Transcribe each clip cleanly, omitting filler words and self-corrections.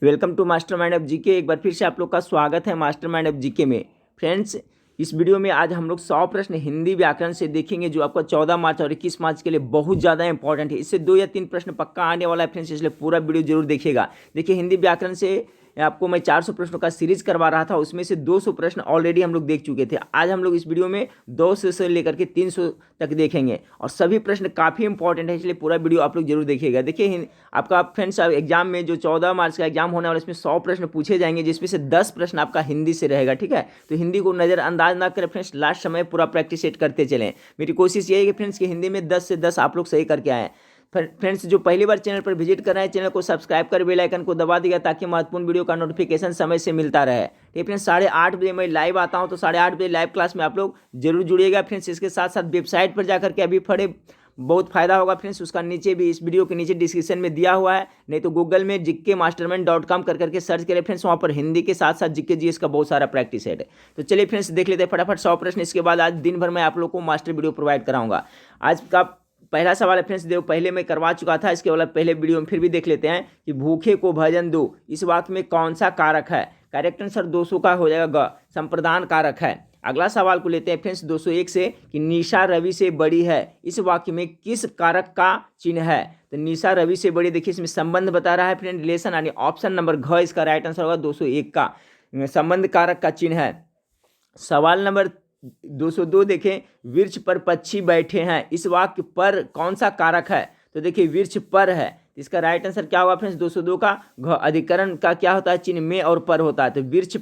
Welcome to mastermind of GK. एक बार फिर से आप लोग का स्वागत है मास्टरमाइंड ऑफ जीके में। फ्रेंड्स, इस वीडियो में आज हम लोग 100 प्रश्न हिंदी व्याकरण से देखेंगे जो आपका 14 मार्च और 21 मार्च के लिए बहुत ज़्यादा इंपॉर्टेंट है। इससे 2 या 3 प्रश्न पक्का आने वाला है फ्रेंड्स, इसलिए पूरा वीडियो जरूर देखिएगा। देखिए, हिंदी व्याकरण से आपको मैं 400 प्रश्नों का सीरीज करवा रहा था, उसमें से 200 प्रश्न ऑलरेडी हम लोग देख चुके थे। आज हम लोग इस वीडियो में 200 से लेकर के 300 तक देखेंगे और सभी प्रश्न काफ़ी इंपॉर्टेंट है, इसलिए पूरा वीडियो आप लोग जरूर देखिएगा। देखिए, आपका फ्रेंड्स एग्जाम में जो 14 मार्च का एग्जाम होने वाला है, इसमें 100 प्रश्न पूछे जाएंगे, जिसमें से 10 प्रश्न आपका हिंदी से रहेगा। ठीक है, तो हिंदी को नज़रअंदाज ना करें फ्रेंड्स, लास्ट समय पूरा प्रैक्टिस सेट करते चलें। मेरी कोशिश यही है कि फ्रेंड्स कि हिंदी में 10 से 10 आप लोग सही करके आएँ। फ्रेंड्स, जो पहली बार चैनल पर विजिट कर रहे हैं, चैनल को सब्सक्राइब कर बेल आइकन को दबा दिया ताकि महत्वपूर्ण वीडियो का नोटिफिकेशन समय से मिलता रहे। ठीक फ्रेंड्स, 8:30 बजे मैं लाइव आता हूं, तो 8:30 बजे लाइव क्लास में आप लोग जरूर जुड़िएगा फ्रेंड्स। इसके साथ साथ वेबसाइट पर जाकर के अभी पढ़े बहुत फायदा होगा फ्रेंड्स, उसका नीचे भी इस वीडियो के नीचे डिस्क्रिप्शन में दिया हुआ है, नहीं तो गूगल में GKmastermind.com कर करके सर्च करें फ्रेंड्स। वहाँ पर हिंदी के साथ साथ GK GS का बहुत सारा प्रैक्टिस है। तो चलिए फ्रेंड्स, देख लेते हैं फटाफट 100 प्रश्न। इसके बाद आज दिन भर मैं आप लोग को मास्टर वीडियो प्रोवाइड कराऊंगा। आज का पहला सवाल है फ्रेंड्स, देखो पहले मैं करवा चुका था, इसके वाला पहले वीडियो में फिर भी देख लेते हैं कि भूखे को भोजन दो, इस वाक्य में कौन सा कारक है। करेक्ट आंसर 200 का हो जाएगा ग, संप्रदान कारक है। अगला सवाल को लेते हैं फ्रेंड्स 201 से कि निशा रवि से बड़ी है, इस वाक्य में किस कारक का चिन्ह है। तो निशा रवि से बड़ी, देखिए इसमें संबंध बता रहा है फ्रेंड, रिलेशन, यानी ऑप्शन नंबर घ इसका राइट आंसर होगा। 201 का संबंध कारक का चिन्ह है। सवाल नंबर 202 देखें, वृक्ष पर पक्षी बैठे हैं, इस वाक्य पर कौन सा कारक है। तो देखिए वृक्ष पर है, इसका राइट आंसर क्या होगा फ्रेंड्स 202 का घ। अधिकरण का क्या होता है, चिन्ह में और पर होता है। तो वृक्ष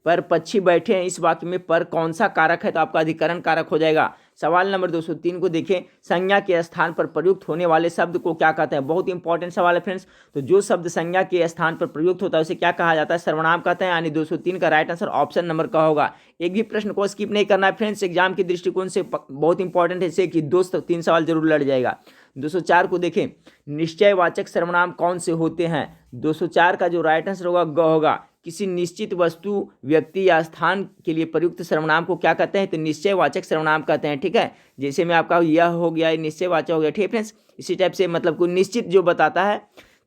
पर पक्षी बैठे हैं, इस वाक्य में पर कौन सा कारक है, तो आपका अधिकरण कारक हो जाएगा। सवाल नंबर 203 को देखें, संज्ञा के स्थान पर प्रयुक्त होने वाले शब्द को क्या कहते हैं। बहुत इंपॉर्टेंट सवाल है फ्रेंड्स। तो जो शब्द संज्ञा के स्थान पर प्रयुक्त होता है उसे क्या कहा जाता है, सर्वनाम कहते हैं, यानी 203 का राइट आंसर ऑप्शन नंबर का होगा। एक भी प्रश्न को स्किप नहीं करना है फ्रेंड्स, एग्जाम के दृष्टिकोण से बहुत इंपॉर्टेंट है, इससे कि 2-3 सवाल जरूर लड़ जाएगा। 204 को देखें, निश्चयवाचक सर्वनाम कौन से होते हैं। 204 का जो राइट आंसर होगा ग होगा। किसी निश्चित वस्तु, व्यक्ति या स्थान के लिए प्रयुक्त सर्वनाम को क्या कहते हैं, तो निश्चयवाचक सर्वनाम कहते हैं। ठीक है, जैसे मैं आपका यह हो गया, निश्चयवाचक हो गया। ठीक है फ्रेंड्स, इसी टाइप से मतलब कोई निश्चित जो बताता है।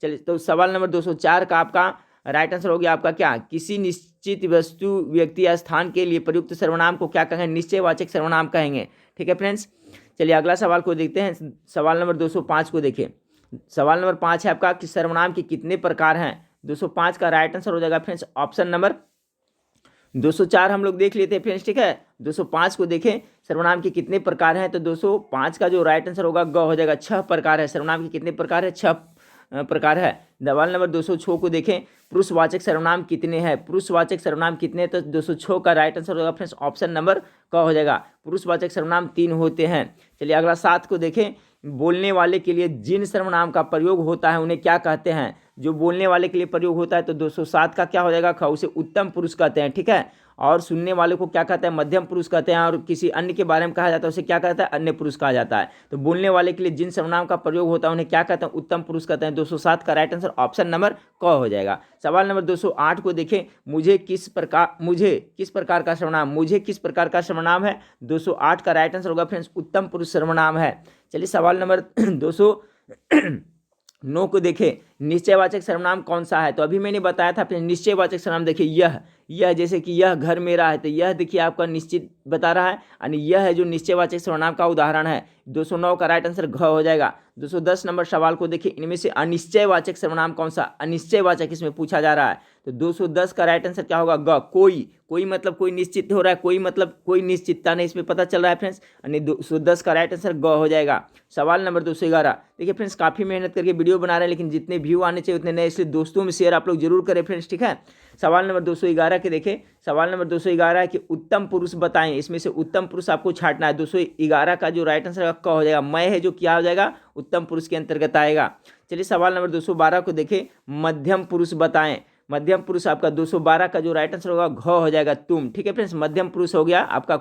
चलिए, तो सवाल नंबर 204 का आपका राइट आंसर हो गया आपका क्या, किसी निश्चित वस्तु, व्यक्ति या स्थान के लिए प्रयुक्त सर्वनाम को क्या कहेंगे, निश्चयवाचक सर्वनाम कहेंगे। ठीक है फ्रेंड्स, चलिए अगला सवाल को देखते हैं। सवाल नंबर 205 को देखिए। सवाल नंबर 5 है आपका कि सर्वनाम के कितने प्रकार हैं। 205 का राइट आंसर हो जाएगा फ्रेंड्स ऑप्शन नंबर 204 हम लोग देख लेते हैं फ्रेंड्स। ठीक है, 205 को देखें, सर्वनाम के कितने प्रकार हैं। तो 205 का जो राइट आंसर होगा ग हो जाएगा। 6 प्रकार है, सर्वनाम के कितने प्रकार है, 6 प्रकार है। सवाल नंबर 206 को देखें, पुरुषवाचक सर्वनाम कितने हैं। पुरुषवाचक सर्वनाम कितने हैं, तो 206 का राइट आंसर होगा फ्रेंड्स ऑप्शन नंबर क हो जाएगा। पुरुषवाचक सर्वनाम 3 होते हैं। चलिए अगला 7 को देखें, बोलने वाले के लिए जिन सर्वनाम का प्रयोग होता है उन्हें क्या कहते हैं। जो बोलने वाले के लिए प्रयोग होता है, तो 207 का क्या हो जाएगा ख, उसे उत्तम पुरुष कहते हैं। ठीक है, और सुनने वाले को क्या कहते हैं, मध्यम पुरुष कहते हैं, और किसी अन्य के बारे में कहा जाता है उसे क्या कहता है, अन्य पुरुष कहा जाता है। तो बोलने वाले के लिए जिन सर्वनाम का प्रयोग होता है उन्हें क्या कहते हैं, उत्तम पुरुष कहते हैं। 207 का राइट आंसर ऑप्शन नंबर क हो जाएगा। सवाल नंबर 208 को देखें, मुझे किस प्रकार का सर्वनाम, मुझे किस प्रकार का सर्वनाम है। 208 का राइट आंसर होगा फ्रेंड्स उत्तम पुरुष सर्वनाम है। चलिए सवाल नंबर 209 को देखें, निश्चयवाचक सर्वनाम कौन सा है। तो अभी मैंने बताया था अपने निश्चयवाचक सर्वनाम, देखिए यह जैसे कि यह घर मेरा है, तो यह देखिए आपका निश्चित बता रहा है, यानी यह है जो निश्चयवाचक सर्वनाम का उदाहरण है। 209 का राइट आंसर घ हो जाएगा। 210 नंबर सवाल को देखिए, इनमें से अनिश्चयवाचक सर्वनाम कौन सा, अनिश्चयवाचक इसमें पूछा जा रहा है। तो 210 का राइट आंसर क्या होगा ग, कोई मतलब कोई निश्चित हो रहा है, कोई मतलब कोई निश्चितता नहीं इसमें पता चल रहा है फ्रेंड्स, यानी 210 का राइट आंसर ग हो जाएगा। सवाल नंबर 211, देखिए फ्रेंड्स काफ़ी मेहनत करके वीडियो बना रहे हैं, लेकिन जितने व्यू आने चाहिए उतने नहीं, इसलिए दोस्तों में शेयर आप लोग जरूर करें फ्रेंड्स। ठीक है, सवाल नंबर 211 के देखें। सवाल नंबर 211 है कि उत्तम पुरुष बताएं, इसमें से उत्तम पुरुष आपको छांटना है। 211 का जो राइट आंसर क हो जाएगा, मैं है जो क्या हो जाएगा, उत्तम पुरुष के अंतर्गत आएगा। चलिए सवाल नंबर 212 को देखें, मध्यम पुरुष बताएं। मध्यम पुरुष आपका 212 का जो राइट आंसर होगा घ हो जाएगा, तुम। ठीक है फ्रेंड्स, मध्यम पुरुष हो गया आपका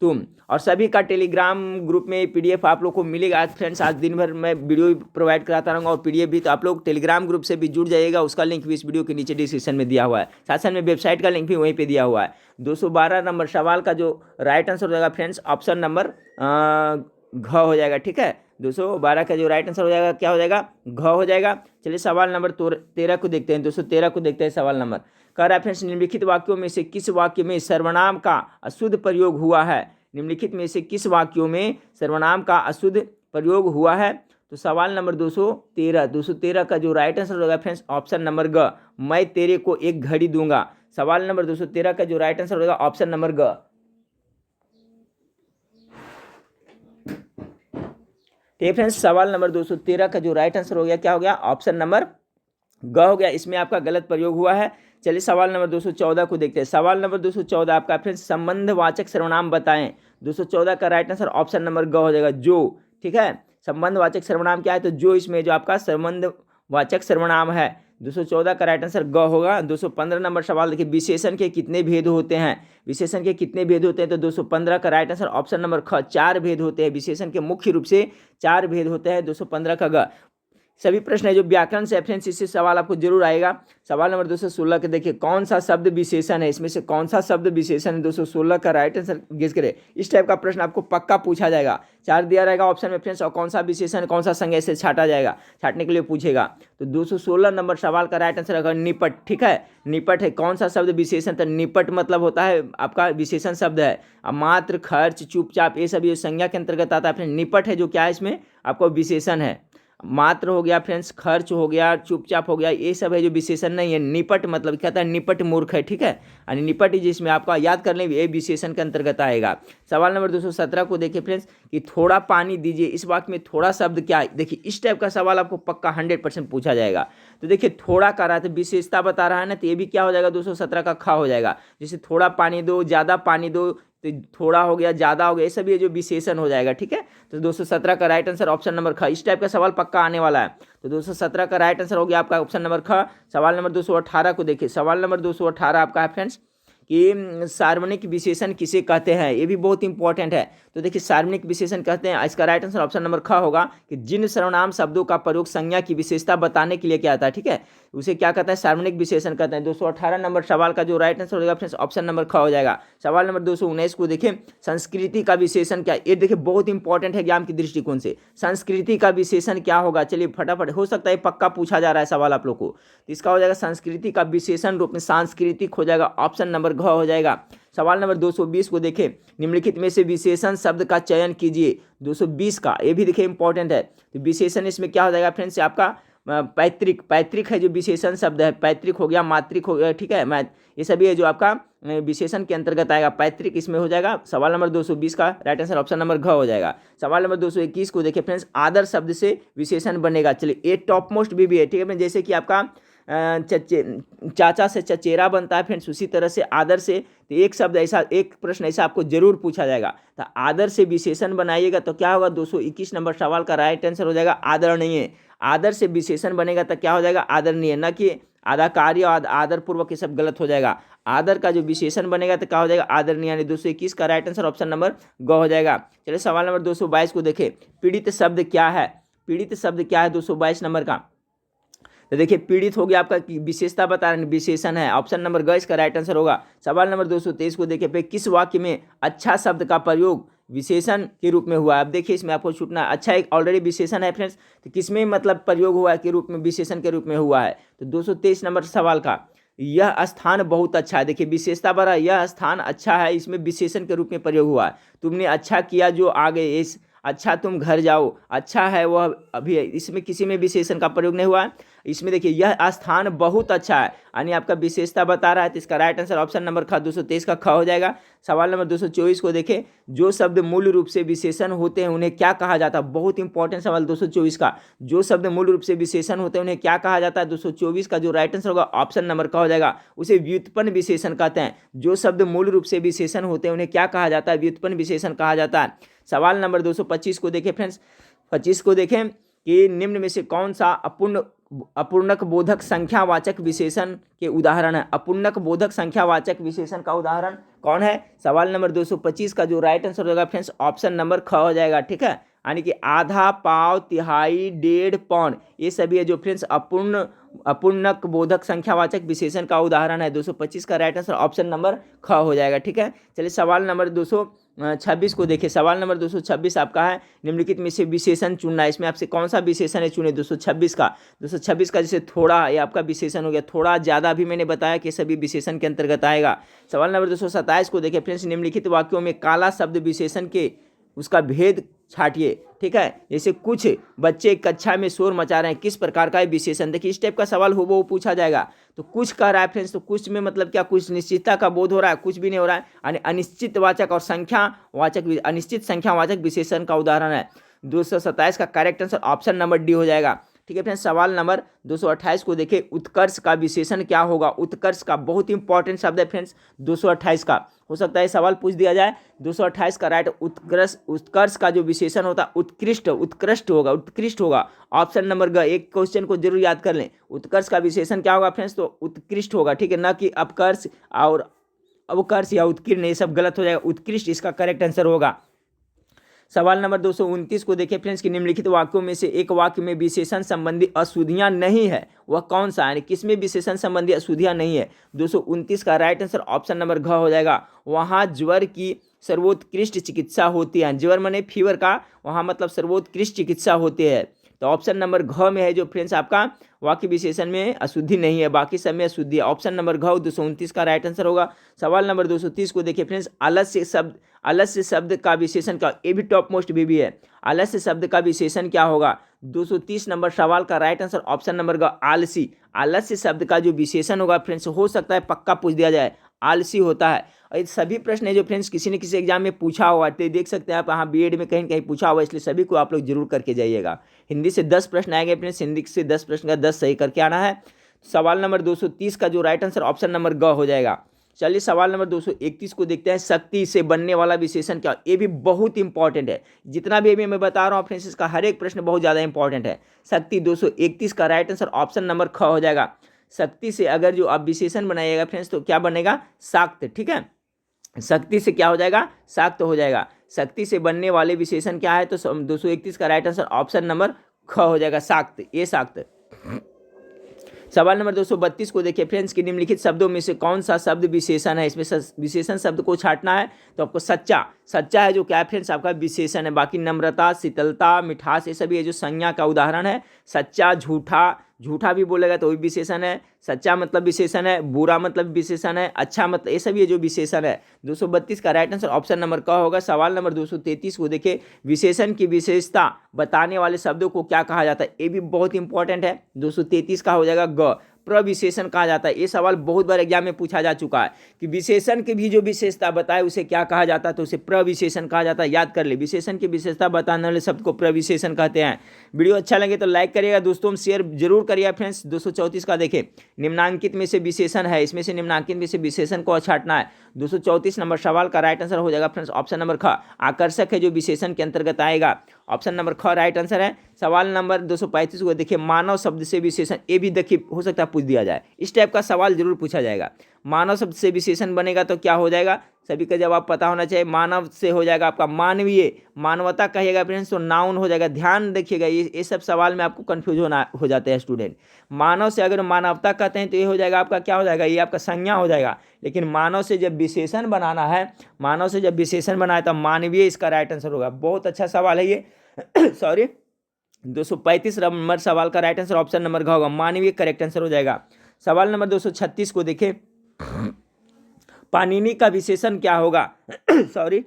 तुम। और सभी का टेलीग्राम ग्रुप में PDF आप लोग को मिलेगा फ्रेंड्स। आज दिन भर मैं वीडियो प्रोवाइड कराता रहूँगा और PDF भी, तो आप लोग टेलीग्राम ग्रुप से भी जुड़ जाइएगा। उसका लिंक भी इस वीडियो के नीचे डिस्क्रिप्शन में दिया हुआ है, साथ साथ में वेबसाइट का लिंक भी वहीं पे दिया हुआ है। 212 नंबर सवाल का जो राइट आंसर हो जाएगा फ्रेंड्स ऑप्शन नंबर घ हो जाएगा, ठीक है। 212 का जो राइट आंसर हो जाएगा क्या हो जाएगा, घ हो जाएगा। चलिए सवाल नंबर 13 को देखते हैं। 213 को देखते हैं सवाल नंबर। कह रहा है फ्रेंड्स, निम्नलिखित वाक्यों में से किस वाक्य में सर्वनाम का अशुद्ध प्रयोग हुआ है। निम्नलिखित में से किस वाक्यों में सर्वनाम का अशुद्ध प्रयोग हुआ है। तो सवाल नंबर 213 का जो राइट आंसर होगा फ्रेंड्स ऑप्शन नंबर ग, मैं तेरे को एक घड़ी दूंगा। सवाल नंबर 213 का जो राइट आंसर होगा ऑप्शन नंबर ग। ठीक है फ्रेंड्स, सवाल नंबर 213 का जो राइट आंसर हो गया क्या हो गया, ऑप्शन नंबर ग हो गया। इसमें आपका गलत प्रयोग हुआ है। चलिए सवाल नंबर 214 को देखते हैं। सवाल नंबर 214 आपका फ्रेंड्स संबंधवाचक सर्वनाम बताएं। 214 का राइट आंसर ऑप्शन नंबर ग हो जाएगा, जो। ठीक है, संबंधवाचक सर्वनाम क्या है, तो जो इसमें जो आपका संबंधवाचक सर्वनाम है। 214 का राइट आंसर ग होगा। 215 नंबर सवाल देखिए, विशेषण के कितने भेद होते हैं। विशेषण के कितने भेद होते हैं, तो 215 का राइट आंसर ऑप्शन नंबर ख, 4 भेद होते हैं। विशेषण के मुख्य रूप से 4 भेद होते हैं। 215 का ग। सभी प्रश्न है जो व्याकरण से फ्रेंड्स, इससे सवाल आपको जरूर आएगा। सवाल नंबर 216 के देखिए, कौन सा शब्द विशेषण है, इसमें से कौन सा शब्द विशेषण है। 216 का राइट आंसर गेस करें। इस टाइप का प्रश्न आपको पक्का पूछा जाएगा। 4 दिया रहेगा ऑप्शन में फ्रेंड्स, और कौन सा विशेषण कौन सा संज्ञा से छाटा जाएगा, छाटने के लिए पूछेगा। तो 216 नंबर सवाल का राइट आंसर अगर निपट। ठीक है, निपट है कौन सा शब्द विशेषण, तो निपट मतलब होता है आपका विशेषण शब्द है। अब मात्र, खर्च, चुपचाप, ये सब ये संज्ञा के अंतर्गत आता है। फ्रेंड निपट है जो क्या है, इसमें आपको विशेषण है। मात्र हो गया फ्रेंड्स, खर्च हो गया, चुपचाप हो गया, ये सब है जो विशेषण नहीं है। निपट मतलब कहता है निपट मूर्ख है। ठीक है, यानी निपट ही जिसमें आपका याद कर लें, ये विशेषण के अंतर्गत आएगा। सवाल नंबर 217 को देखिए फ्रेंड्स, कि थोड़ा पानी दीजिए, इस वाक्य में थोड़ा शब्द क्या है। देखिए इस टाइप का सवाल आपको पक्का 100% पूछा जाएगा। तो देखिए थोड़ा कर रहा है तो विशेषता बता रहा है ना, तो ये भी क्या हो जाएगा, 217 का ख हो जाएगा। जैसे थोड़ा पानी दो, ज़्यादा पानी दो, तो थोड़ा हो गया, ज़्यादा हो गया, ये सब ये जो विशेषण हो जाएगा। ठीक है, तो 217 का राइट आंसर ऑप्शन नंबर ख। इस टाइप का सवाल पक्का आने वाला है। तो 217 का राइट आंसर हो गया आपका ऑप्शन नंबर ख। सवाल नंबर 218 को देखिए। सवाल नंबर 218 आपका है फ्रेंड्स कि सार्वजनिक विशेषण किसे कहते हैं, ये भी बहुत इंपॉर्टेंट है। तो देखिए सार्वजनिक विशेषण कहते हैं, इसका राइट आंसर ऑप्शन नंबर ख होगा, कि जिन सर्वनाम शब्दों का प्रयोग संज्ञा की विशेषता बताने के लिए किया जाता है। ठीक है, उसे क्या कहता है, सार्वजनिक विशेषण कहते हैं। 218 नंबर सवाल का जो राइट आंसर होगा फ्रेंड्स ऑप्शन नंबर ख हो जाएगा। सवाल नंबर 219 को देखें, संस्कृति का विशेषण क्या, ये देखिए बहुत इंपॉर्टेंट है एग्जाम की दृष्टिकोण से। संस्कृति का विशेषण क्या होगा, चलिए फटाफट, हो सकता है पक्का पूछा जा रहा है सवाल आप लोग को। तो इसका हो जाएगा संस्कृति का विशेषण रूप में सांस्कृतिक हो जाएगा, ऑप्शन नंबर घ हो जाएगा। सवाल नंबर 220 को देखें, निम्नलिखित में से विशेषण शब्द का चयन कीजिए। 220 का ये भी देखिए इंपॉर्टेंट है। तो विशेषण इसमें क्या हो जाएगा फ्रेंड्स, आपका पैतृक, पैतृक है जो विशेषण शब्द है। पैतृक हो गया, मातृक हो गया, ठीक है, ये सभी है जो आपका विशेषण के अंतर्गत आएगा। पैतृक इसमें हो जाएगा। सवाल नंबर 220 का राइट आंसर ऑप्शन नंबर घ हो जाएगा। सवाल नंबर 221 को देखिए फ्रेंड्स, आदर शब्द से विशेषण बनेगा। चलिए ये टॉप मोस्ट भी है। ठीक है, जैसे कि आपका चाचा से चचेरा बनता है फ्रेंड्स, उसी तरह से आदर से, तो एक शब्द ऐसा, एक प्रश्न ऐसा आपको जरूर पूछा जाएगा। तो आदर से विशेषण बनाइएगा तो क्या होगा, 221 नंबर सवाल का राइट आंसर हो जाएगा आदरणीय। आदर से विशेषण बनेगा तो क्या हो जाएगा, आदरणीय, न कि आधा कार्य और आदर पूर्वक, ये सब गलत हो जाएगा। आदर का जो विशेषण बनेगा तो क्या हो जाएगा, आदरणीय, यानी 221 का राइट आंसर ऑप्शन नंबर ग हो जाएगा। चलिए सवाल नंबर 222 को देखें, पीड़ित शब्द क्या है। पीड़ित शब्द क्या है 222 नंबर का, तो देखिए पीड़ित हो गया आपका विशेषता बता रहे हैं, विशेषण है, ऑप्शन नंबर ग इसका राइट आंसर होगा। सवाल नंबर 223 को देखिए, किस वाक्य में अच्छा शब्द का प्रयोग विशेषण के रूप में हुआ है। अब देखिए इसमें आपको छूटना, अच्छा एक ऑलरेडी विशेषण है फ्रेंड्स, तो किसमें मतलब प्रयोग हुआ है के रूप में, विशेषण के रूप में हुआ है। तो 223 नंबर सवाल का, यह स्थान बहुत अच्छा है। देखिए विशेषता बड़ा, यह स्थान अच्छा है, इसमें विशेषण के रूप में प्रयोग हुआ है। तुमने अच्छा किया जो आ गए, इस अच्छा तुम घर जाओ, अच्छा है वह अभी, इसमें किसी में विशेषण का प्रयोग नहीं हुआ है। इसमें देखिए यह स्थान बहुत अच्छा है, यानी आपका विशेषता बता रहा है। तो इसका राइट आंसर ऑप्शन नंबर ख, 223 का ख हो जाएगा। सवाल नंबर 224 को देखें, जो शब्द मूल रूप से विशेषण होते हैं उन्हें क्या कहा जाता है। बहुत इंपॉर्टेंट सवाल 224 का, जो शब्द मूल रूप से विशेषण होते हैं उन्हें क्या कहा जाता है। 224 का जो राइट आंसर होगा ऑप्शन नंबर क हो जाएगा, उसे व्युत्पन्न विशेषण कहते हैं। जो शब्द मूल रूप से विशेषण होते हैं उन्हें क्या कहा जाता है, व्युत्पन्न विशेषण कहा जाता है। सवाल नंबर 225 को देखें फ्रेंड्स, 25 को देखें कि निम्न में से कौन सा अपूर्णक बोधक संख्यावाचक विशेषण के उदाहरण है। अपूर्णक बोधक संख्यावाचक विशेषण का उदाहरण कौन है। सवाल नंबर 225 का जो राइट आंसर होगा फ्रेंड्स ऑप्शन नंबर ख हो जाएगा। ठीक है, यानी कि आधा, पाव, तिहाई, डेढ़, पौन, ये सभी है जो फ्रेंड्स अपूर्णांक बोधक संख्यावाचक विशेषण का उदाहरण है। 225 का राइट आंसर ऑप्शन नंबर ख हो जाएगा। ठीक है, चलिए सवाल नंबर 226 को देखिए। सवाल नंबर 226 आपका है, निम्नलिखित में से विशेषण चुनना है। इसमें आपसे कौन सा विशेषण है चुने? 226 का जैसे थोड़ा, ये आपका विशेषण हो गया। थोड़ा, ज़्यादा भी मैंने बताया कि सभी विशेषण के अंतर्गत आएगा। सवाल नंबर 227 को देखिए फ्रेंड्स, निम्नलिखित वाक्यों में काला शब्द विशेषण के उसका भेद छाटिए। ठीक है, जैसे कुछ बच्चे कक्षा में शोर मचा रहे हैं, किस प्रकार का विशेषण? देखिए इस टाइप का सवाल हो वो पूछा जाएगा। तो कुछ कह रहा है फ्रेंड्स, तो कुछ में मतलब क्या? कुछ निश्चितता का बोध हो रहा है, कुछ भी नहीं हो रहा है, यानी अनिश्चित वाचक और संख्यावाचक, अनिश्चित संख्यावाचक विशेषण का उदाहरण है। 227 का correct answer option number D हो जाएगा। ठीक है फ्रेंड्स, सवाल नंबर 228 को देखिए, उत्कर्ष का विशेषण क्या होगा? उत्कर्ष का बहुत इंपॉर्टेंट शब्द है फ्रेंड्स 228 का, हो सकता है सवाल पूछ दिया जाए। 228 का राइट उत्कर्ष का जो विशेषण होता है उत्कृष्ट होगा। ऑप्शन नंबर ग। एक क्वेश्चन को जरूर याद कर लें, उत्कर्ष का विशेषण क्या होगा फ्रेंड्स? तो उत्कृष्ट होगा। ठीक है, ना कि अपकर्ष और अवकर्ष या उत्कीर्ण, ये सब गलत हो जाएगा। उत्कृष्ट इसका करेक्ट आंसर होगा। सवाल नंबर 229 को देखिए फ्रेंड्स, कि निम्नलिखित वाक्यों में से एक वाक्य में विशेषण संबंधी अशुद्धियां नहीं है, वह कौन सा? यानी किसमें विशेषण संबंधी अशुद्धियां नहीं है? 229 का राइट आंसर ऑप्शन नंबर घ हो जाएगा। वहाँ ज्वर की सर्वोत्कृष्ट चिकित्सा होती है। ज्वर माने फीवर का, वहाँ मतलब सर्वोत्कृष्ट चिकित्सा होती है। तो ऑप्शन नंबर घ में है जो फ्रेंड्स आपका वाक्य विशेषण में अशुद्धि नहीं है, बाकी सब में अशुद्धि है। ऑप्शन नंबर घ 229 का राइट आंसर होगा। सवाल नंबर 230 को देखिए फ्रेंड्स, आलस्य शब्द का विशेषण क्या? ये भी टॉप मोस्ट भी है। आलस्य शब्द का विशेषण क्या होगा? 230 नंबर सवाल का राइट आंसर ऑप्शन नंबर ग आलसी। आलस्य शब्द का जो विशेषण होगा फ्रेंड्स, हो सकता है पक्का पूछ दिया जाए, आलसी होता है। और ये सभी प्रश्न है जो फ्रेंड्स किसी न किसी एग्जाम में पूछा हुआ, तो देख सकते हैं आप यहाँ बीएड में कहीं कहीं पूछा हुआ, इसलिए सभी को आप लोग जरूर करके जाइएगा। हिंदी से 10 प्रश्न आएंगे फ्रेंड्स, हिंदी से 10 प्रश्न का 10 सही करके आना है। सवाल नंबर 230 का जो राइट आंसर ऑप्शन नंबर ग हो जाएगा। चलिए सवाल नंबर 231 को देखते हैं, शक्ति से बनने वाला विशेषण क्या? ये भी बहुत इंपॉर्टेंट है, जितना भी अभी मैं बता रहा हूँ फ्रेंड्स, इसका हर एक प्रश्न बहुत ज़्यादा इंपॉर्टेंट है। शक्ति 231 का राइट आंसर ऑप्शन नंबर ख हो जाएगा। शक्ति से अगर जो आप विशेषण बनाइएगा फ्रेंड्स, तो क्या बनेगा? शाक्त। ठीक है, शक्ति से क्या हो जाएगा? शाक्त हो जाएगा। शक्ति से बनने वाले विशेषण क्या है? तो 231 का राइट आंसर ऑप्शन नंबर ख हो जाएगा, शाक्त। ये शाक्त। सवाल नंबर 232 को देखिए फ्रेंड्स, कि निम्नलिखित शब्दों में से कौन सा शब्द विशेषण है? इसमें विशेषण शब्द को छांटना है, तो आपको सच्चा है जो क्या है फ्रेंड्स आपका विशेषण है। बाकी नम्रता, शीतलता, मिठास, ये सभी है जो संज्ञा का उदाहरण है। सच्चा, झूठा भी बोलेगा तो वही विशेषण है। सच्चा मतलब विशेषण है, बुरा मतलब विशेषण है, अच्छा मतलब, ये सभी जो विशेषण है। 232 का राइट आंसर ऑप्शन नंबर क होगा। सवाल नंबर 233 को देखिए, विशेषण की विशेषता बताने वाले शब्दों को क्या कहा जाता है? ये भी बहुत इंपॉर्टेंट है। 233 का हो जाएगा ग, प्रविशेषण कहा जाता है। ये सवाल बहुत बार एग्जाम में पूछा जा चुका है कि विशेषण की भी जो विशेषता बताए उसे क्या कहा जाता है? तो उसे प्रविशेषण कहा जाता है। याद कर ले, विशेषण की विशेषता बताने वाले शब्द को प्रविशेषण कहते हैं। वीडियो अच्छा लगे तो लाइक करिएगा दोस्तों, शेयर जरूर करिएगा फ्रेंड्स। 234 का देखें, निम्नांकित में से विशेषण है, इसमें से निम्नांकित में से विशेषण को छांटना है। 234 नंबर सवाल का राइट आंसर हो जाएगा फ्रेंड्स ऑप्शन नंबर ख, आकर्षक है जो विशेषण के अंतर्गत आएगा। ऑप्शन नंबर ख राइट आंसर है। सवाल नंबर 235 को देखिए, मानव शब्द से विशेषण, ये भी देखिए हो सकता है पूछ दिया जाए, इस टाइप का सवाल जरूर पूछा जाएगा। मानव शब्द से विशेषण बनेगा तो क्या हो जाएगा? सभी का जवाब पता होना चाहिए। मानव से हो जाएगा आपका मानवीय, मानवता कहिएगा फ्रेंड्स तो नाउन हो जाएगा। ध्यान रखिएगा, ये सब सवाल में आपको कंफ्यूज हो जाते हैं स्टूडेंट। मानव से अगर मानवता कहते हैं तो ये हो जाएगा आपका, क्या हो जाएगा? ये आपका संज्ञा हो जाएगा। लेकिन मानव से जब विशेषण बनाना है, मानव से जब विशेषण बनाए तो मानवीय इसका राइट आंसर होगा। बहुत अच्छा सवाल है ये सॉरी 235 नंबर सवाल का राइट आंसर ऑप्शन नंबर घ होगा, मानवीय करेक्ट आंसर हो जाएगा। सवाल नंबर 236 को देखें, पाणिनि का विशेषण क्या होगा? सॉरी,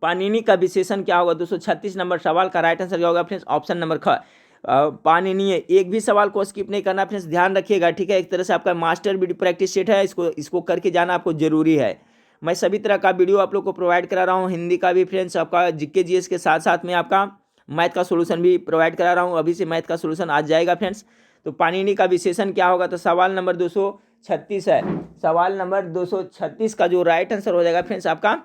पाणिनि का विशेषण क्या होगा? 236 नंबर सवाल का राइट आंसर क्या होगा फ्रेंड्स? ऑप्शन नंबर ख, पाणिनीय। एक भी सवाल को स्किप नहीं करना फ्रेंड्स, ध्यान रखिएगा। ठीक है, एक तरह से आपका मास्टर वीडियो प्रैक्टिस सेट है, इसको करके जाना आपको जरूरी है। मैं सभी तरह का वीडियो आप लोग को प्रोवाइड करा रहा हूँ, हिंदी का भी फ्रेंड्स, आपका जीके जीएस के साथ साथ में आपका मैथ का सोल्यूशन भी प्रोवाइड करा रहा हूँ। अभी से मैथ का सोल्यूशन आज जाएगा फ्रेंड्स। तो पाणिनि का विशेषण क्या होगा? तो सवाल नंबर 236 है। सवाल नंबर 236 का जो राइट आंसर हो जाएगा फ्रेंड्स आपका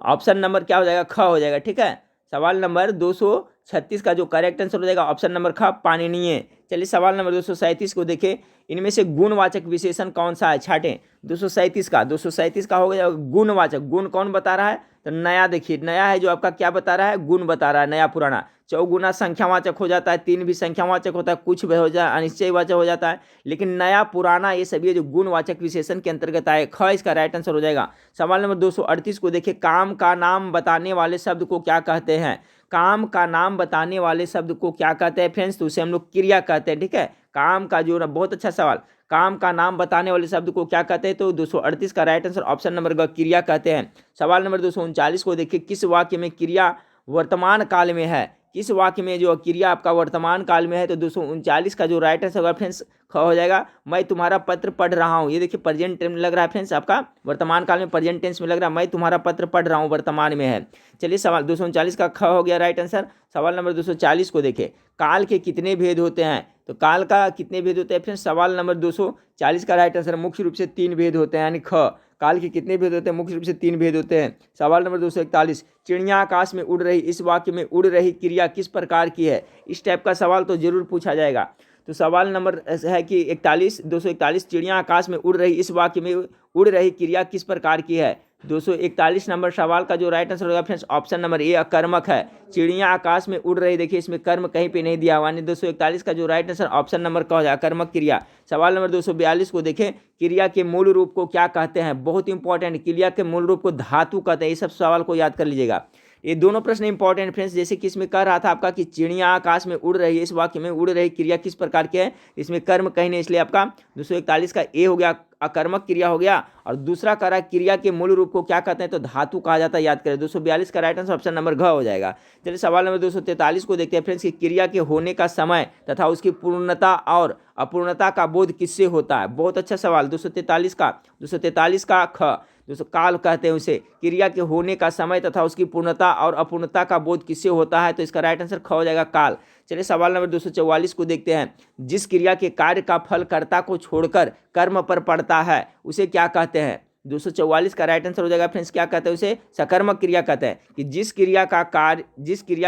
ऑप्शन नंबर क्या हो जाएगा? ख हो जाएगा। ठीक है, सवाल नंबर 236 का जो करेक्ट आंसर हो जाएगा ऑप्शन नंबर ख, पाणिनीय। चलिए सवाल नंबर 237 को देखें, इनमें से गुणवाचक विशेषण कौन सा है? छाटें। 237 का हो गया गुणवाचक। गुण कौन बता रहा है? तो नया देखिए, नया है जो आपका क्या बता रहा है, गुण बता रहा है, नया पुराना। चौगुना संख्यावाचक हो जाता है, तीन भी संख्यावाचक होता है, कुछ भी हो जाए अनिश्चयवाचक हो जाता है, लेकिन नया पुराना ये सभी जो गुणवाचक विशेषण के अंतर्गत आए। ख इसका राइट आंसर हो जाएगा। सवाल नंबर 238 को देखिए, काम का नाम बताने वाले शब्द को क्या कहते हैं। काम का नाम बताने वाले शब्द को क्या कहते हैं फ्रेंड्स, तो उसे हम लोग क्रिया कहते हैं। ठीक है, काम का जो, बहुत अच्छा सवाल, काम का नाम बताने वाले शब्द को क्या कहते हैं, तो 238 का राइट आंसर ऑप्शन नंबर ग क्रिया कहते हैं। सवाल नंबर 239 को देखिए, किस वाक्य में क्रिया वर्तमान काल में है। किस वाक्य में जो क्रिया आपका वर्तमान काल में है, तो 239 का जो राइट आंसर होगा फ्रेंड्स ख हो जाएगा। मैं तुम्हारा पत्र पढ़ रहा हूँ, ये देखिए प्रेजेंट टेंस में लग रहा है फ्रेंड्स, आपका वर्तमान काल में प्रेजेंट टेंस में लग रहा है, मैं तुम्हारा पत्र पढ़ रहा हूँ, वर्तमान में है। चलिए सवाल 239 का ख हो गया राइट आंसर। सवाल नंबर 240 को देखें, काल के कितने भेद होते हैं, तो काल का कितने भेद होते हैं फ्रेंड्स। सवाल नंबर 240 का राइट आंसर मुख्य रूप से 3 भेद होते हैं, यानी ख, काल के कितने भेद होते हैं, मुख्य रूप से 3 भेद होते हैं। सवाल नंबर 241, चिड़िया आकाश में उड़ रही, इस वाक्य में उड़ रही क्रिया किस प्रकार की है। इस टाइप का सवाल तो जरूर पूछा जाएगा। तो सवाल नंबर है कि 241, चिड़िया आकाश में उड़ रही, इस वाक्य में उड़ रही क्रिया किस प्रकार की है। 241 नंबर सवाल का जो राइट आंसर होगा फ्रेंड्स ऑप्शन नंबर ए अकर्मक है। चिड़िया आकाश में उड़ रही, देखिए इसमें कर्म कहीं पे नहीं दिया हुआ, यानी 241 का जो राइट आंसर ऑप्शन नंबर का हो जाए अकर्मक क्रिया। सवाल नंबर 242 को देखें, क्रिया के मूल रूप को क्या कहते हैं। बहुत इंपॉर्टेंट, क्रिया के मूल रूप को धातु कहते हैं। ये सब सवाल को याद कर लीजिएगा, ये दोनों प्रश्न इंपॉर्टेंट फ्रेंड्स। जैसे कि इसमें कह रहा था आपका कि चिड़िया आकाश में उड़ रही है, इस वाक्य में उड़ रही क्रिया किस प्रकार की है, इसमें कर्म कहीं नहीं, इसलिए आपका 241 का ए हो गया, अकर्मक क्रिया हो गया। और दूसरा कह रहा है क्रिया के मूल रूप को क्या कहते हैं, तो धातु कहा जाता है, याद करें। 242 का राइट आंसर ऑप्शन नंबर घ हो जाएगा। चलिए सवाल नंबर 243 को देखते हैं फ्रेंड्स, कि क्रिया के होने का समय तथा उसकी पूर्णता और अपूर्णता का बोध किससे होता है। बहुत अच्छा सवाल। 243 का ख, काल कहते हैं उसे। क्रिया के होने का समय तथा उसकी पूर्णता और अपूर्णता का बोध किससे होता है, तो इसका राइट आंसर ख हो जाएगा, काल। चलिए सवाल नंबर 244 को देखते हैं, जिस क्रिया के कार्य का फल कर्ता को छोड़कर कर्म पर पड़ता है उसे क्या कहते हैं। 244 का राइट आंसर हो जाएगा फ्रेंड्स, क्या कहते हैं उसे, सकर्मक क्रिया कहते हैं। कि जिस क्रिया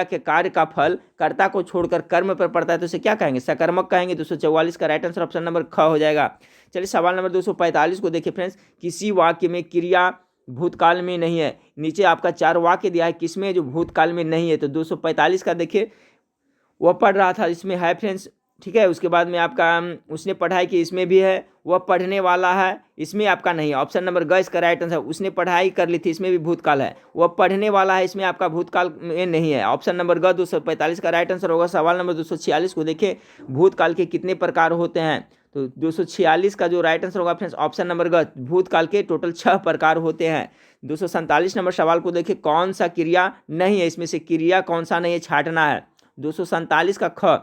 के कार्य का फल कर्ता को छोड़कर कर्म पर पड़ता है तो उसे क्या कहेंगे, सकर्मक कहेंगे। 244 का राइट आंसर ऑप्शन नंबर ख हो जाएगा। चलिए सवाल नंबर 245 को देखिए फ्रेंड्स, किसी वाक्य में क्रिया भूतकाल में नहीं है। नीचे आपका 4 वाक्य दिया है, किसमें जो भूतकाल में नहीं है, तो 245 का देखिए वह पढ़ रहा था, इसमें है फ्रेंड्स। ठीक है, उसके बाद में आपका उसने पढ़ाई की, इसमें भी है। वह पढ़ने वाला है, इसमें आपका नहीं है, ऑप्शन नंबर ग इसका राइट आंसर। उसने पढ़ाई कर ली थी, इसमें भी भूतकाल है। वह पढ़ने वाला है, इसमें आपका भूतकाल में नहीं है, ऑप्शन नंबर ग 245 का राइट आंसर होगा। सवाल नंबर 246 को देखिए, भूतकाल के कितने प्रकार होते हैं, तो 246 का जो राइट आंसर होगा फ्रेंड्स ऑप्शन नंबर ग, भूतकाल के टोटल 6 प्रकार होते हैं। 247 नंबर सवाल को देखिए, कौन सा क्रिया नहीं है, इसमें से क्रिया कौन सा नहीं है, छांटना है। 247 का ख,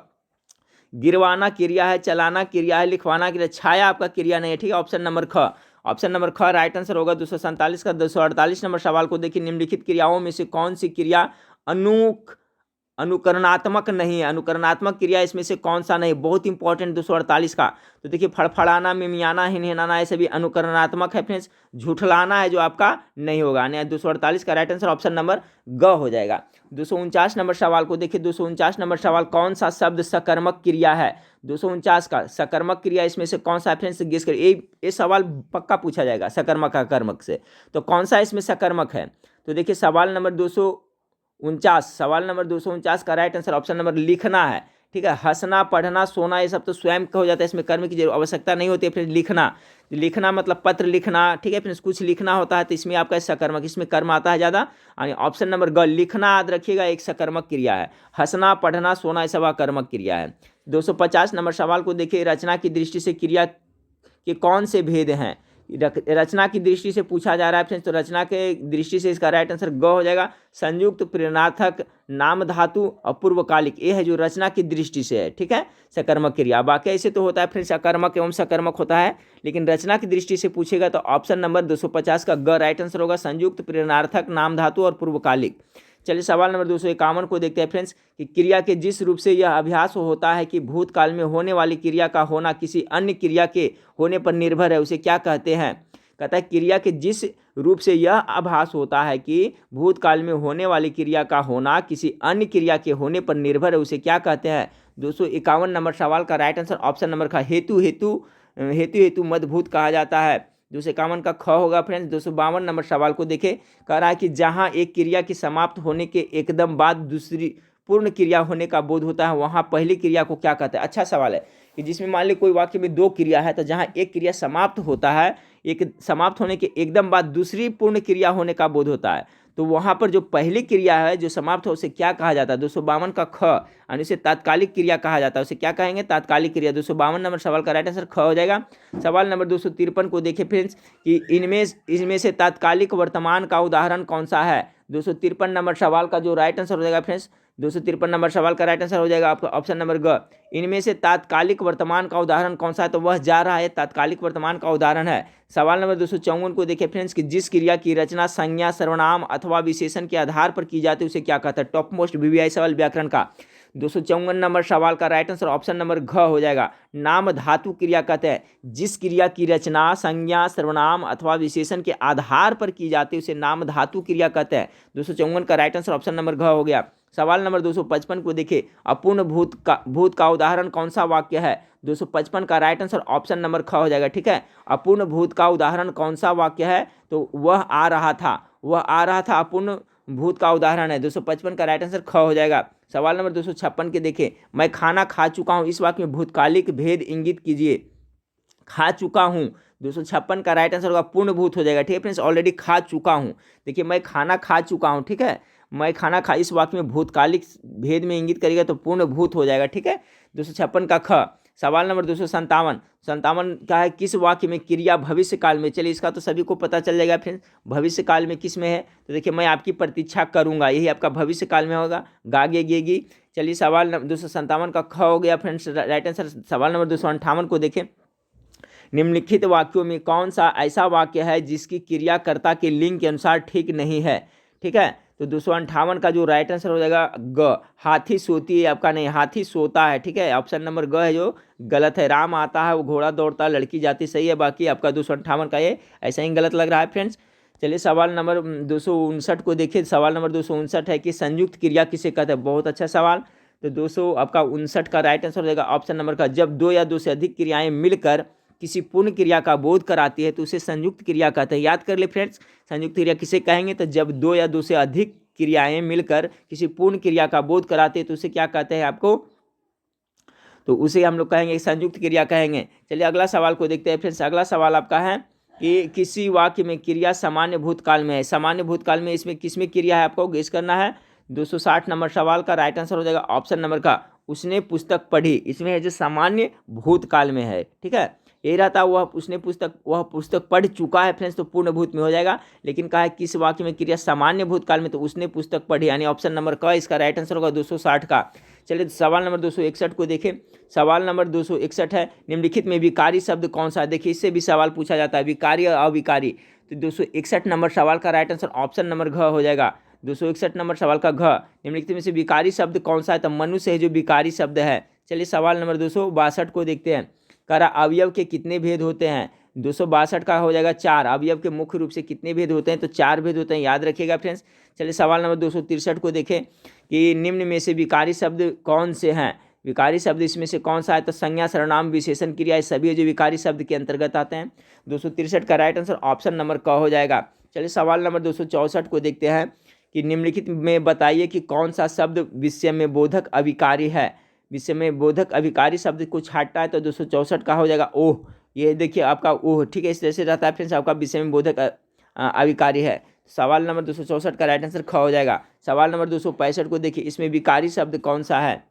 गिरवाना क्रिया है, चलाना क्रिया है, लिखवाना क्रिया, छाया आपका क्रिया नहीं है। ठीक है, ऑप्शन नंबर ख, ऑप्शन नंबर ख राइट आंसर होगा 247 का। 248 नंबर सवाल को देखिए, निम्नलिखित क्रियाओं में से कौन सी क्रिया अनुकरणात्मक नहीं है। अनुकरणात्मक क्रिया इसमें से कौन सा नहीं, बहुत इंपॉर्टेंट 248 का। तो देखिए, फड़फड़ाना, मिमियाना, हिनहिनाना, ये सभी अनुकरणात्मक है फ्रेंड्स। झूठलाना है जो आपका नहीं होगा, यानी 248 का राइट आंसर ऑप्शन नंबर ग हो जाएगा। 249 नंबर सवाल को देखिए, 249 नंबर सवाल, कौन सा शब्द सकर्मक क्रिया है। 249 का सकर्मक क्रिया इसमें से कौन सा है फ्रेंड्स, गेस करिए। ये सवाल पक्का पूछा जाएगा सकर्मक अकर्मक से, तो कौन सा इसमें सकर्मक है। तो देखिए सवाल नंबर 249 का राइट आंसर ऑप्शन नंबर लिखना है। ठीक है, हंसना, पढ़ना, सोना, ये सब तो स्वयं का हो जाता है, इसमें कर्म की आवश्यकता नहीं होती है। फिर लिखना मतलब पत्र लिखना। ठीक है, फिर कुछ लिखना होता है तो इसमें आपका सकर्मक, इसमें कर्म आता है ज़्यादा। यानी ऑप्शन नंबर ग, लिखना याद रखिएगा, एक सकर्मक क्रिया है। हंसना, पढ़ना, सोना, ये सब अकर्मक क्रिया है। 250 नंबर सवाल को देखिए, रचना की दृष्टि से क्रिया के कौन से भेद हैं। रचना की दृष्टि से पूछा जा रहा है फ्रेंड्स, तो रचना के दृष्टि से इसका राइट आंसर ग हो जाएगा। संयुक्त, प्रेरणार्थक, नाम धातु और पूर्वकालिक, ये है जो रचना की दृष्टि से है। ठीक है, सकर्मक क्रिया। बाकी ऐसे तो होता है फ्रेंड्स, अकर्मक एवं सकर्मक होता है, लेकिन रचना की दृष्टि से पूछेगा तो ऑप्शन नंबर 250 का ग राइट आंसर होगा, संयुक्त, प्रेरणार्थक, नाम धातु और पूर्वकालिक। चलिए सवाल नंबर 251 को देखते हैं फ्रेंड्स, कि क्रिया के जिस रूप से यह अभ्यास होता है कि भूतकाल में होने वाली क्रिया का होना किसी अन्य क्रिया के होने पर निर्भर है, उसे क्या कहते हैं। कहता है क्रिया के जिस रूप से यह आभास होता है कि भूतकाल में होने वाली क्रिया का होना किसी अन्य क्रिया के होने पर निर्भर है, उसे क्या कहते हैं। 251 नंबर सवाल का राइट आंसर ऑप्शन नंबर का हेतु मदभूत कहा जाता है। 251 का ख होगा फ्रेंड्स। 252 नंबर सवाल को देखें, कह रहा है कि जहाँ एक क्रिया के समाप्त होने के एकदम बाद दूसरी पूर्ण क्रिया होने का बोध होता है वहाँ पहली क्रिया को क्या कहते हैं। अच्छा सवाल है कि जिसमें मान ली कोई वाक्य में दो क्रिया है, तो जहाँ एक क्रिया समाप्त होता है, एक समाप्त होने के एकदम बाद दूसरी पूर्ण क्रिया होने का बोध होता है, तो वहाँ पर जो पहली क्रिया है जो समाप्त हो उसे क्या कहा जाता है। 252 का ख यानी उसे तात्कालिक क्रिया कहा जाता है, उसे क्या कहेंगे, तात्कालिक क्रिया। 252 नंबर सवाल का राइट आंसर ख हो जाएगा। सवाल नंबर 253 को देखें फ्रेंड्स कि इनमें से तात्कालिक वर्तमान का उदाहरण कौन सा है। 253 नंबर सवाल का जो राइट आंसर हो जाएगा फ्रेंड्स, 253 नंबर सवाल का राइट आंसर हो जाएगा आपका ऑप्शन नंबर ग। इनमें से तात्कालिक वर्तमान का उदाहरण कौन सा है, तो वह जा रहा है तात्कालिक वर्तमान का उदाहरण है। सवाल नंबर 254 को देखें फ्रेंड्स कि जिस क्रिया की रचना संज्ञा सर्वनाम अथवा विशेषण के आधार पर की जाती है उसे क्या कहता है। टॉप मोस्ट वीवीआई सवाल व्याकरण का। 254 नंबर सवाल का राइट आंसर ऑप्शन नंबर घ हो जाएगा। नाम धातु क्रिया कहते हैं जिस क्रिया की रचना संज्ञा सर्वनाम अथवा विशेषण के आधार पर की जाती है उसे नाम धातु क्रिया कहते हैं। 254 का राइट आंसर ऑप्शन नंबर घ हो गया। सवाल नंबर 255 को देखिए, अपूर्ण भूत का उदाहरण कौन सा वाक्य है। 255 का राइट आंसर ऑप्शन नंबर ख हो जाएगा। ठीक है, अपूर्ण भूत का उदाहरण कौन सा वाक्य है, तो वह आ रहा था अपूर्ण भूत का उदाहरण है। 255 का राइट आंसर ख हो जाएगा। सवाल नंबर 256 के देखें, मैं खाना खा चुका हूँ, इस वाक्य में भूतकालिक भेद इंगित कीजिए। खा चुका हूँ, 256 का राइट आंसर होगा पूर्ण भूत हो जाएगा। ठीक है फ्रेंड्स, ऑलरेडी खा चुका हूँ। देखिए मैं खाना खा चुका हूँ, ठीक है, मैं खाना खा, इस वाक्य में भूतकालिक भेद में इंगित करेगा तो पूर्ण भूत हो जाएगा। ठीक है, 256 का ख। सवाल नंबर 257 का है किस वाक्य में क्रिया भविष्य काल में। चलिए इसका तो सभी को पता चल जाएगा फ्रेंड्स, भविष्य काल में किस में है, तो देखिए मैं आपकी प्रतीक्षा करूंगा, यही आपका भविष्य काल में होगा, गागे गेगी। चलिए सवाल 257 का ख हो गया फ्रेंड्स राइट आंसर। सवाल नंबर 258 को देखें, निम्नलिखित वाक्यों में कौन सा ऐसा वाक्य है जिसकी क्रियाकर्ता के लिंग के अनुसार ठीक नहीं है। ठीक है, तो 258 का जो राइट आंसर हो जाएगा ग, हाथी सोती है आपका नहीं, हाथी सोता है। ठीक है, ऑप्शन नंबर ग है जो गलत है। राम आता है, वो घोड़ा दौड़ता है, लड़की जाती, सही है। बाकी आपका 258 का ये ऐसा ही गलत लग रहा है फ्रेंड्स। चलिए सवाल नंबर 259 को देखिए। सवाल नंबर 259 है कि संयुक्त क्रिया किसे कहते हैं। बहुत अच्छा सवाल। तो 200 आपका 59 का राइट आंसर हो जाएगा ऑप्शन नंबर का, जब दो या दो से अधिक क्रियाएं मिलकर किसी पूर्ण क्रिया का बोध कराती है तो उसे संयुक्त क्रिया कहते हैं। याद कर ले फ्रेंड्स, संयुक्त क्रिया किसे कहेंगे, तो जब दो या दो से अधिक क्रियाएं मिलकर किसी पूर्ण क्रिया का बोध कराते हैं तो उसे क्या कहते हैं आपको, तो उसे हम लोग कहेंगे संयुक्त क्रिया कहेंगे। चलिए अगला सवाल को देखते हैं फ्रेंड्स। अगला सवाल आपका है कि किसी वाक्य में क्रिया सामान्य भूतकाल में है। सामान्य भूतकाल में इसमें किसमें क्रिया है आपको गेस करना है। 260 नंबर सवाल का राइट आंसर हो जाएगा ऑप्शन नंबर का, उसने पुस्तक पढ़ी। इसमें है जो सामान्य भूतकाल में है। ठीक है, यही रहता वह पुस्तक पढ़ चुका है फ्रेंड्स, तो पूर्ण भूत में हो जाएगा। लेकिन कहा है किस वाक्य में क्रिया सामान्य भूतकाल में, तो उसने पुस्तक पढ़ी, यानी ऑप्शन नंबर का इसका राइट आंसर होगा 260 का। चलिए सवाल नंबर 261 को देखें। सवाल नंबर 261 है, निम्नलिखित में विकारी शब्द कौन सा है। देखिए इससे भी सवाल पूछा जाता है, विकारी और अविकारी। तो 261 नंबर सवाल का राइट आंसर ऑप्शन नंबर घ हो जाएगा। 261 नंबर सवाल का घ, निम्नलिखित में से विकारी शब्द कौन सा है, तो मनुष्य है जो विकारी शब्द है। चलिए सवाल नंबर 262 को देखते हैं। कह रहा अवयव के कितने भेद होते हैं। 262 का हो जाएगा 4। अवयव के मुख्य रूप से कितने भेद होते हैं, तो 4 भेद होते हैं, याद रखिएगा फ्रेंड्स। चलिए सवाल नंबर 263 को देखें कि निम्न में से विकारी शब्द कौन से हैं। विकारी शब्द इसमें से कौन सा है, तो संज्ञा सर्वनाम विशेषण क्रिया सभी जो विकारी शब्द के अंतर्गत आते हैं। 263 का राइट आंसर ऑप्शन नंबर क हो जाएगा। चलिए सवाल नंबर 264 को देखते हैं कि निम्नलिखित में बताइए कि कौन सा शब्द विषय में बोधक अविकारी है। विषय में बोधक अविकारी शब्द को छाटता है तो 264 का हो जाएगा ओह। ये देखिए आपका ओह, ठीक है, इस तरह से रहता है फ्रेंड्स, आपका विषय में बोधक अविकारी है। सवाल नंबर 264 का राइट आंसर ख हो जाएगा। सवाल नंबर 265 को देखिए, इसमें विकारी शब्द कौन सा है।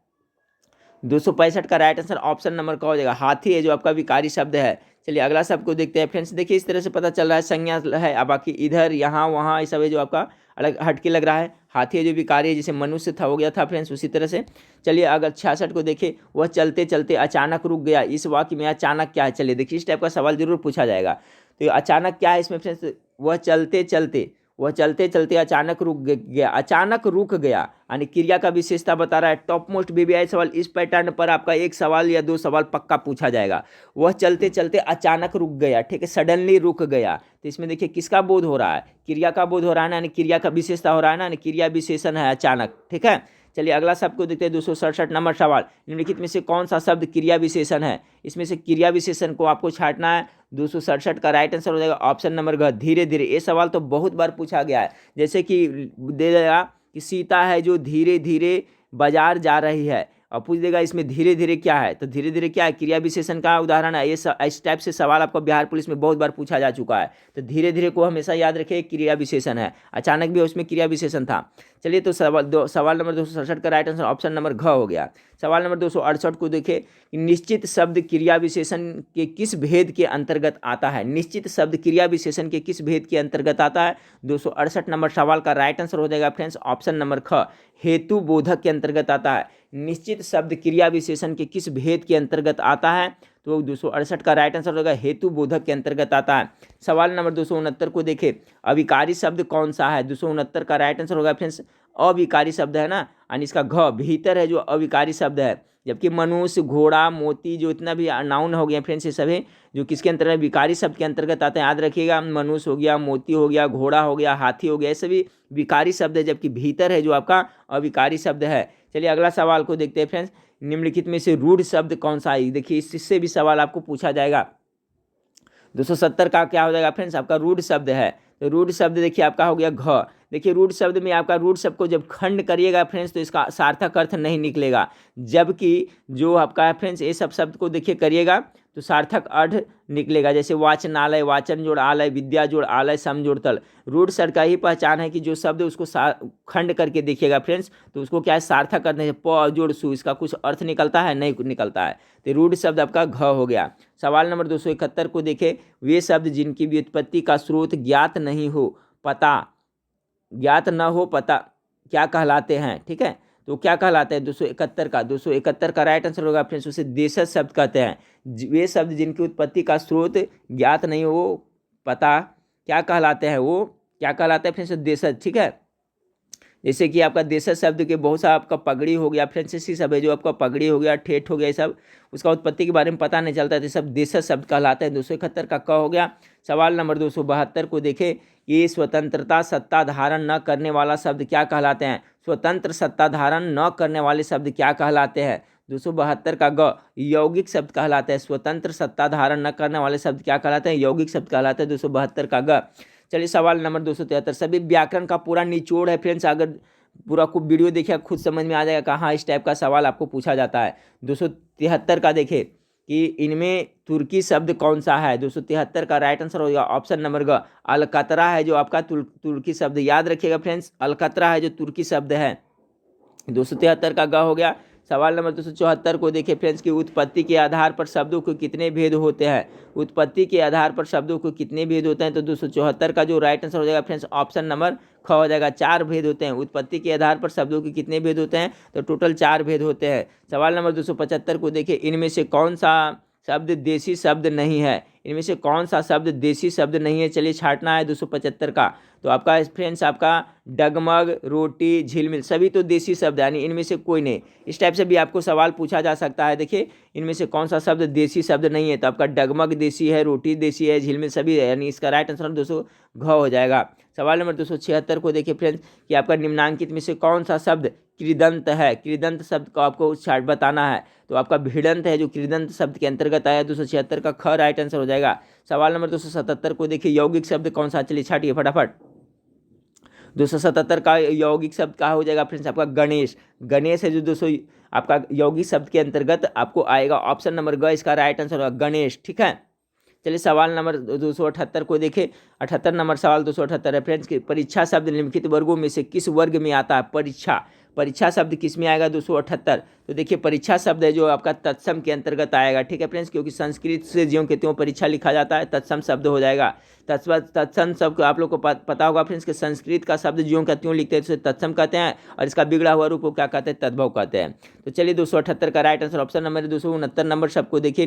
265 का राइट आंसर ऑप्शन नंबर का हो जाएगा हाथी है जो आपका विकारी शब्द है। चलिए अगला शब्द को देखते हैं फ्रेंड्स। देखिए इस तरह से पता चल रहा है संज्ञा है, अब बाकी इधर यहाँ वहाँ ये सब है जो आपका अलग हटके लग रहा है। हाथी है जो विकारी है, जैसे मनुष्य था हो गया था फ्रेंड्स, उसी तरह से। चलिए अगर 66 को देखें, वह चलते चलते अचानक रुक गया। इस वाक्य में अचानक क्या है, चलिए देखिए इस टाइप का सवाल जरूर पूछा जाएगा। तो अचानक क्या है इसमें फ्रेंड्स, वह चलते चलते अचानक रुक गया। अचानक रुक गया यानी क्रिया का विशेषता बता रहा है। टॉप मोस्ट बीबीआई सवाल इस पैटर्न पर आपका एक सवाल या दो सवाल पक्का पूछा जाएगा। वह चलते चलते अचानक रुक गया, ठीक है, सडनली रुक गया। तो इसमें देखिए किसका बोध हो रहा है, क्रिया का बोध हो रहा है ना, यानी क्रिया का विशेषता हो रहा है ना, यानी क्रिया विशेषण है अचानक। ठीक है, चलिए अगला शब्द को देखते हैं। 267 नंबर सवाल, निम्नलिखित में से कौन सा शब्द क्रिया विशेषण है। इसमें से क्रिया विशेषण को आपको छांटना है। 267 का राइट आंसर हो जाएगा ऑप्शन नंबर घ, धीरे धीरे। ये सवाल तो बहुत बार पूछा गया है, जैसे कि दे देगा कि सीता है जो धीरे धीरे बाजार जा रही है, और पूछ देगा इसमें धीरे धीरे क्या है, तो धीरे धीरे क्या है, क्रिया विशेषण का उदाहरण है। ये इस टाइप से सवाल आपको बिहार पुलिस में बहुत बार पूछा जा चुका है। तो धीरे धीरे को हमेशा याद रखिए, क्रिया विशेषण है, अचानक भी उसमें क्रिया विशेषण था। चलिए, तो सवाल नंबर 267 का राइट आंसर ऑप्शन नंबर घ हो गया। सवाल नंबर 268 को देखें, निश्चित शब्द क्रिया विशेषण के किस भेद के अंतर्गत आता है। निश्चित शब्द क्रिया विशेषण के किस भेद के अंतर्गत आता है। 268 नंबर सवाल का राइट आंसर हो जाएगा फ्रेंड्स ऑप्शन नंबर ख, हेतु बोधक के अंतर्गत आता है। निश्चित शब्द क्रिया विशेषण के किस भेद के अंतर्गत आता है, तो 268 का राइट आंसर होगा हेतु बोधक के अंतर्गत आता है। सवाल नंबर 269 को देखें, अविकारी शब्द कौन सा है। 269 का राइट आंसर होगा फ्रेंड्स अविकारी शब्द है ना, यानी इसका घ भीतर है जो अविकारी शब्द है। जबकि मनुष्य, घोड़ा, मोती, जो इतना भी नाउन हो गया फ्रेंड्स, ये सभी जो किसके अंतर्गत, विकारी शब्द के अंतर्गत आते हैं। याद रखिएगा, मनुष्य हो गया, मोती हो गया, घोड़ा हो गया, हाथी हो गया, ये सभी विकारी शब्द है, जबकि भीतर है जो आपका अविकारी शब्द है। चलिए अगला सवाल को देखते हैं फ्रेंड्स, निम्नलिखित में से रूढ़ शब्द कौन सा है। देखिए इससे भी सवाल आपको पूछा जाएगा। 270 का क्या हो जाएगा फ्रेंड्स, आपका रूढ़ शब्द है। तो रूढ़ शब्द देखिए आपका हो गया घ। देखिए रूढ़ शब्द में आपका रूढ़ शब्द को जब खंड करिएगा फ्रेंड्स तो इसका सार्थक अर्थ नहीं निकलेगा, जबकि जो आपका है फ्रेंड्स ये सब शब्द को देखिए करिएगा तो सार्थक अर्थ निकलेगा। जैसे वाचनालय, वाचन जोड़ आलय, विद्या जोड़ आलय, सम जोड़ तल। रूढ़ शब्द का ही पहचान है कि जो शब्द उसको खंड करके देखिएगा फ्रेंड्स तो उसको क्या है, सार्थक अर्थ नहीं, प जोड़ सु, इसका कुछ अर्थ निकलता है, नहीं निकलता है। तो रूढ़ शब्द आपका घ हो गया। सवाल नंबर 271 को देखें, वे शब्द जिनकी व्युत्पत्ति का स्रोत ज्ञात नहीं हो, पता ज्ञात न हो, पता क्या कहलाते हैं। ठीक है, तो क्या कहलाते हैं 271 का राइट आंसर होगा फ्रेंड्स, उसे देशज शब्द कहते हैं। वे शब्द जिनकी उत्पत्ति का स्रोत ज्ञात नहीं हो, पता क्या कहलाते हैं, वो क्या कहलाते हैं फ्रेंड्स, देशज। ठीक है, जैसे कि आपका देशज शब्द के बहुत सा आपका पगड़ी हो गया फ्रेंड्स, इसी सब है जो आपका पगड़ी हो गया, ठेठ हो गया, ये सब उसका उत्पत्ति के बारे में पता नहीं चलता है, तो सब देशज शब्द कहलाते हैं। 271 का क हो गया। सवाल नंबर 272 को देखें, ये स्वतंत्रता सत्ता धारण न करने वाला शब्द क्या कहलाते हैं। स्वतंत्र सत्ता धारण न करने वाले शब्द क्या कहलाते हैं। 272 का ग, यौगिक शब्द कहलाते हैं। स्वतंत्र सत्ता धारण न करने वाले शब्द क्या कहलाते हैं, यौगिक शब्द कहलाते हैं। 272 का ग। चलिए सवाल नंबर 273, सभी व्याकरण का पूरा निचोड़ है फ्रेंड्स, अगर पूरा को वीडियो देखिए खुद समझ में आ जाएगा कहाँ इस टाइप का सवाल आपको पूछा जाता है। 273 का देखें कि इनमें तुर्की शब्द कौन सा है। 273 का राइट आंसर होगा ऑप्शन नंबर ग, अलकतरा है जो आपका तुर्की शब्द। याद रखिएगा फ्रेंड्स, अलकतरा है जो तुर्की शब्द है। 273 का ग हो गया। सवाल नंबर 274 को देखें फ्रेंड्स की उत्पत्ति के आधार पर शब्दों को कितने भेद होते हैं। उत्पत्ति के आधार पर शब्दों को कितने भेद होते हैं, तो 274 का जो राइट आंसर हो जाएगा फ्रेंड्स ऑप्शन नंबर ख हो जाएगा, 4 भेद होते हैं। उत्पत्ति के आधार पर शब्दों के कितने भेद होते हैं, तो टोटल 4 भेद होते हैं। सवाल नंबर 275 को देखें, इनमें से कौन सा शब्द देशी शब्द नहीं है। इनमें से कौन सा शब्द देशी शब्द नहीं है, चलिए छांटना है 275 का। तो आपका फ्रेंड्स आपका डगमग, रोटी, झिलमिल सभी तो देशी शब्द है, यानी इनमें से कोई नहीं। इस टाइप से भी आपको सवाल पूछा जा सकता है। देखिए इनमें से कौन सा शब्द देशी शब्द नहीं है, तो आपका डगमग देशी है, रोटी देशी है, झिलमिल सभी है, यानी इसका राइट आंसर 200 घ हो जाएगा। सवाल नंबर 276 को देखिए फ्रेंड्स कि आपका निम्नांकित में से कौन सा शब्द कृदंत है। कृदंत शब्द को आपको छाट बताना है, तो आपका भिड़ंत है जो कृदंत शब्द के अंतर्गत आया। 276 का ख राइट आंसर हो जाएगा। सवाल नंबर 277 को देखिए, यौगिक शब्द कौन सा, चलिए छाटिए फटाफट। 277 का यौगिक शब्द क्या हो जाएगा फ्रेंड्स, आपका गणेश। गणेश है जो 200 आपका यौगिक शब्द के अंतर्गत आपको आएगा, ऑप्शन नंबर ग इसका राइट आंसर होगा, गणेश। ठीक है, चलिए सवाल नंबर 278 को देखें। 78 नंबर सवाल 278 है फ्रेंड्स की, परीक्षा शब्द निम्नलिखित वर्गों में से किस वर्ग में आता है। परीक्षा, परीक्षा शब्द किस में आएगा 278। तो देखिए परीक्षा शब्द है जो आपका तत्सम के अंतर्गत आएगा। ठीक है फ्रेंड्स, क्योंकि संस्कृत से ज्यों के त्यों परीक्षा लिखा जाता है, तत्सम शब्द हो जाएगा। तत्सम शब्द आप लोग को पता होगा फ्रेंड्स कि संस्कृत का शब्द ज्यों का त्यों लिखते हैं तो तत्सम कहते हैं, और इसका बिगड़ा हुआ रूप को क्या कहते हैं, तद्भव कहते हैं। तो चलिए 278 का right answer option number 269 number शब्द को देखिए,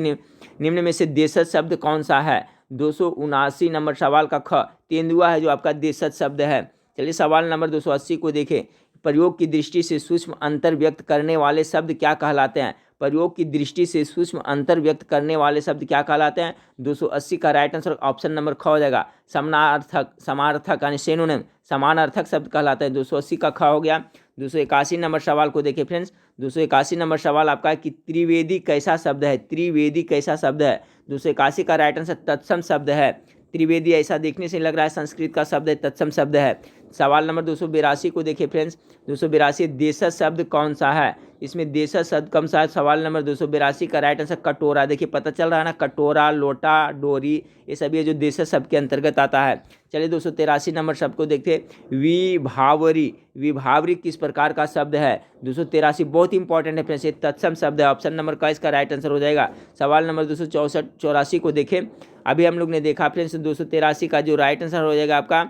निम्न में से देशज शब्द कौन सा है। 279 नंबर सवाल का ख, तेंदुआ है जो आपका देशज शब्द है। चलिए सवाल नंबर 280 को देखें, प्रयोग की दृष्टि से सूक्ष्म अंतर व्यक्त करने वाले शब्द क्या कहलाते हैं। प्रयोग की दृष्टि से सूक्ष्म अंतर व्यक्त करने वाले शब्द क्या कहलाते हैं। 280 का राइट आंसर ऑप्शन नंबर ख हो जाएगा, समानार्थक, समार्थक यानी सिनोनिम, समानार्थक शब्द कहलाते हैं। 280 का ख हो गया। 281 नंबर सवाल को देखिए फ्रेंड्स। 281 नंबर सवाल आपका है कि त्रिवेदी कैसा शब्द है, त्रिवेदी कैसा शब्द है। 281 का राइट आंसर तत्सम शब्द है। त्रिवेदी ऐसा देखने से लग रहा है संस्कृत का शब्द है, तत्सम शब्द है। सवाल नंबर 282 को देखिए फ्रेंड्स। 282 देशज शब्द कौन सा है, इसमें देशज शब्द कौन सा है। सवाल नंबर 282 का राइट आंसर कटोरा। देखिए पता चल रहा है ना, कटोरा, लोटा, डोरी, ये सब ये जो देशज शब्द के अंतर्गत आता है। चलिए 283 नंबर शब्द को देखते हैं। विभावरी, विभावरी किस प्रकार का शब्द है। 283 बहुत इंपॉर्टेंट है फ्रेंड्स, ये तत्सम शब्द है। ऑप्शन नंबर का इसका राइट आंसर हो जाएगा। सवाल नंबर 284 को देखें। अभी हम लोग ने देखा फ्रेंड्स 283 का जो राइट आंसर हो जाएगा आपका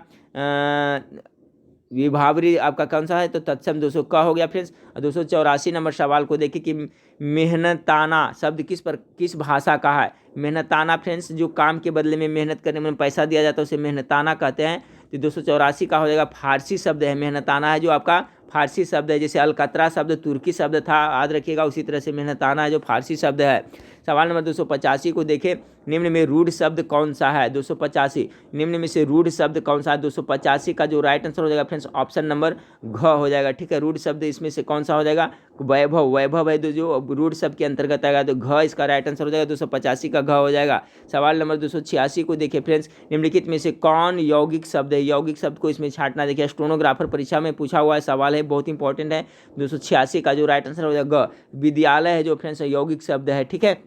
विभावरी आपका कौन सा है, तो तत्सम 200 का हो गया फ्रेंड्स। 284 नंबर सवाल को देखिए कि मेहनताना शब्द किस भाषा का है। मेहनताना फ्रेंड्स जो काम के बदले में मेहनत करने में पैसा दिया जाता है उसे मेहनताना कहते हैं। तो 284 का हो जाएगा फारसी शब्द है। मेहनताना है जो आपका फारसी शब्द है। जैसे अलकतरा शब्द तुर्की शब्द था, याद रखिएगा, उसी तरह से मेहनताना है जो फारसी शब्द है। सवाल नंबर 285 को देखें। निम्न में रूढ़ शब्द कौन सा है। 285 निम्न में से रूढ़ शब्द कौन सा है। 285 का जो राइट आंसर हो जाएगा फ्रेंड्स ऑप्शन नंबर घ हो जाएगा। ठीक है, रूढ़ शब्द इसमें से कौन सा हो जाएगा, वैभव। वैभव है जो रूढ़ शब्द के अंतर्गत आएगा, तो घ इसका राइट आंसर हो जाएगा। 285 का घ हो जाएगा। सवाल नंबर 286 को देखिए फ्रेंड्स। निम्नलिखित में से कौन यौगिक शब्द है। यौगिक शब्द को इसमें छांटना। देखिए स्टेनोग्राफर परीक्षा में पूछा हुआ है सवाल है, बहुत इंपॉर्टेंट है। 286 का जो राइट आंसर हो जाएगा ग। विद्यालय है जो फ्रेंड्स यौगिक शब्द है। ठीक है,